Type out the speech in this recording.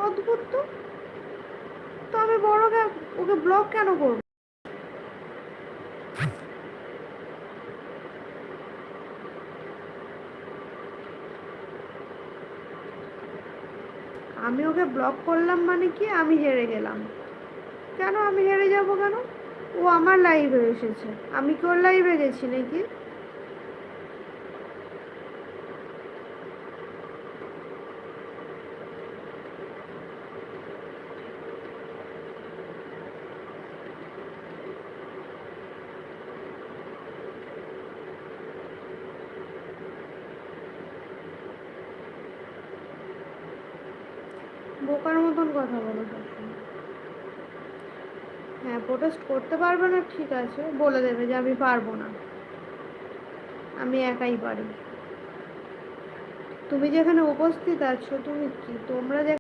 অদ্ভুত তো। তো আমি ওকে ব্লক কেন করব? আমি ওকে ব্লক করলাম মানে কি আমি হেরে গেলাম? কেন আমি হেরে যাব কেন? ও আমার লাইভে এসেছে, আমি কি ওর লাইভে গেছি নাকি? বোকার মতন কথা বলো সবসময়। হ্যাঁ, প্রোটেস্ট করতে পারবে না, ঠিক আছে, বলে দেবে যে আমি পারবো না, আমি একাই পারি। তুমি যেখানে উপস্থিত আছো, তোমরা